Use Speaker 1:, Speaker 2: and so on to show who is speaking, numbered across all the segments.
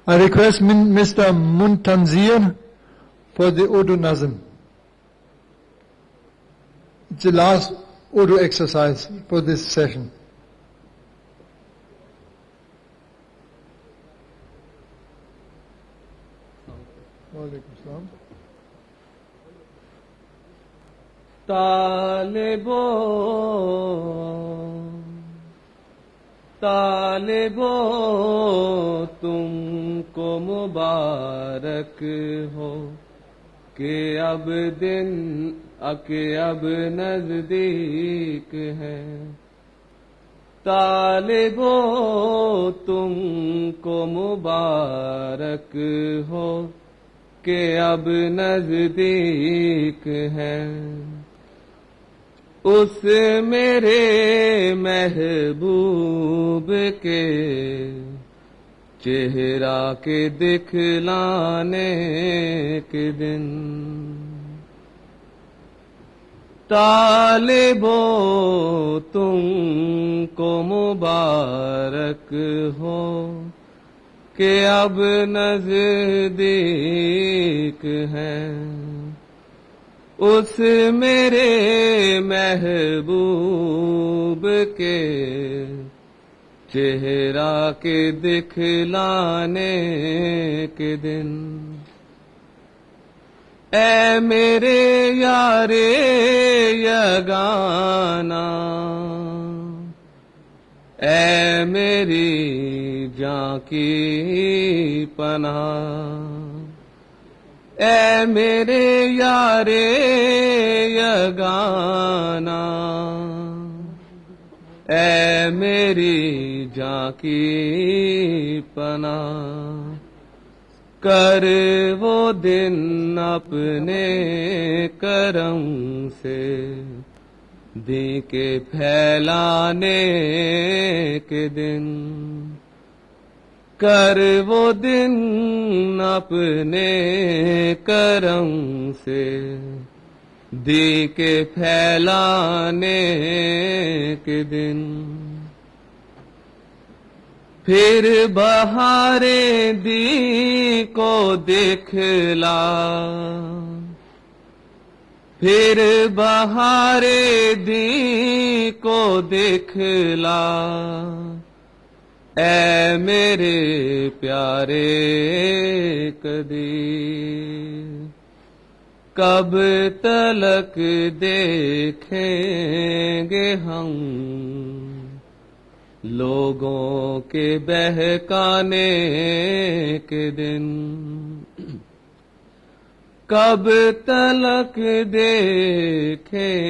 Speaker 1: I request Mr. Muntanzir for the Urdu Nazm. It's the last Urdu exercise for this session. Walaikum salam.
Speaker 2: طالبو تم کو مبارک ہو کہ اب نزدیک ہے. طالبو تم کو مبارک ہو کہ اب نزدیک ہے. اس میرے محبوب کے چہرہ کے دکھلانے کے دن. طالبو تم کو مبارک ہو کہ اب نزدیک ہے. اس میرے محبوب کے چہرہ کے دکھلانے کے دن. اے میرے یار یگانا، اے میری جاں کی پناہ، اے میرے یار یگانا، اے میری جاں کی پناہ. کر وہ دن اپنے کرم سے دی کے پھیلانے کے دن. کر وہ دن اپنے کرم سے دی کے پھیلانے کے دن. پھر بہاریں دی کو دکھلا، پھر بہاریں دی کو دکھلا. اے میرے پیارے قدیر، کب تلک دیکھیں گے ہم لوگوں کے بہکانے کے دن. کب تلک دیکھیں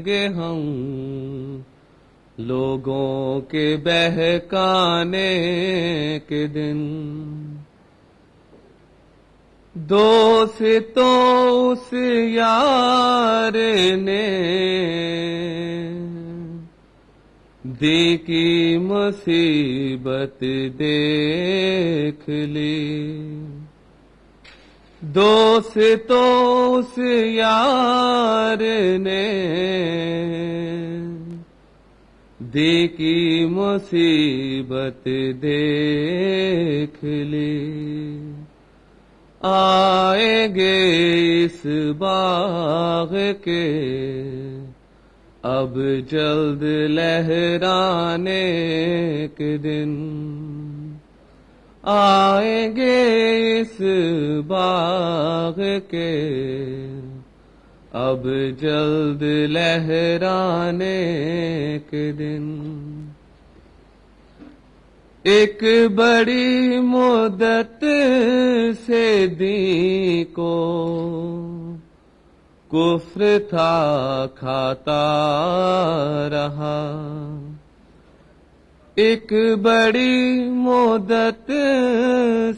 Speaker 2: گے ہم لوگوں کے بہکانے کے دن. دوستوں اس یار نے دی کی مصیبت دیکھ لی. دوستوں اس یار نے دی کی مصیبت دیکھ لی. آئیں گے اس باغ کے اب جلد لہرانے کے دن. آئیں گے اس باغ کے اب جلد لہرانے کے دن. ایک بڑی مدت سے دین کو کفر تھا کھاتا رہا. ایک بڑی مدت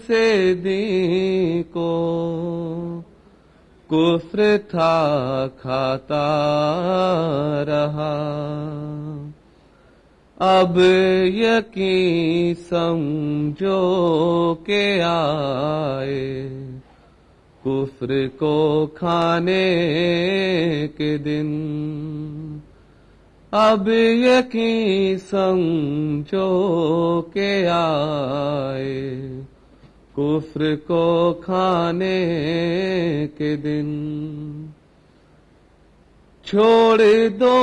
Speaker 2: سے دین کو کفر تھا کھاتا رہا. اب یقین سمجھو کہ آئے کفر کو کھانے کے دن. اب یقین سمجھو کہ آئے کفر کو کھانے کے دن. چھوڑ دو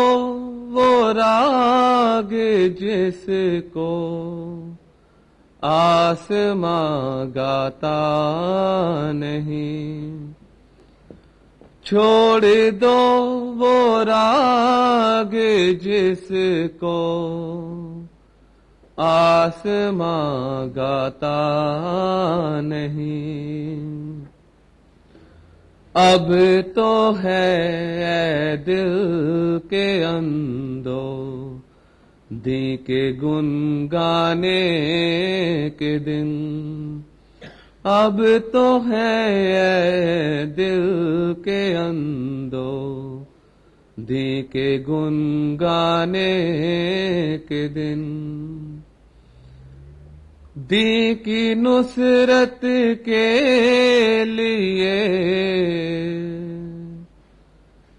Speaker 2: وہ راگ جس کو آسماں گاتا نہیں. چھوڑ دو وہ راگ جس کو آسماں گاتا نہیں. اب تو ہے اے دل کے اندو دی کے گن گانے کے دن. اب تو ہے اے دل کے اندو دی کے گن گانے کے دن. دی کی نصرت کے لیے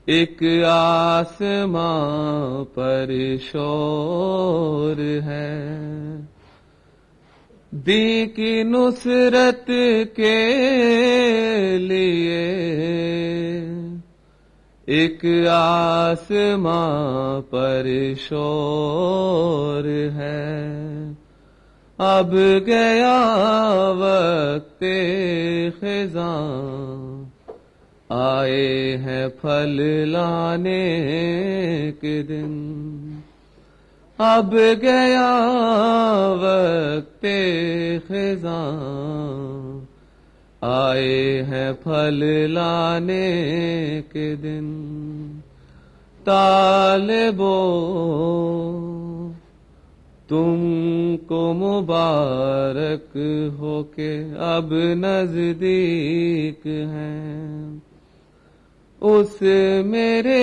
Speaker 2: ایک آسماں پر شور ہے. دی کی نصرت کے لیے ایک آسماں پر شور ہے. اب گیا وقت خزاں آئے ہیں پھل لانے کے دن. اب گیا وقت خزاں آئے ہیں پھل لانے کے دن. طالبو تم کو مبارک ہو کہ اب نزدیک ہیں اس میرے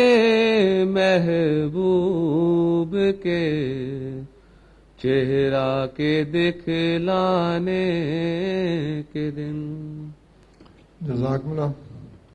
Speaker 2: محبوب کے چہرہ کے دکھلانے کے دن.
Speaker 1: جزاکم اللہ.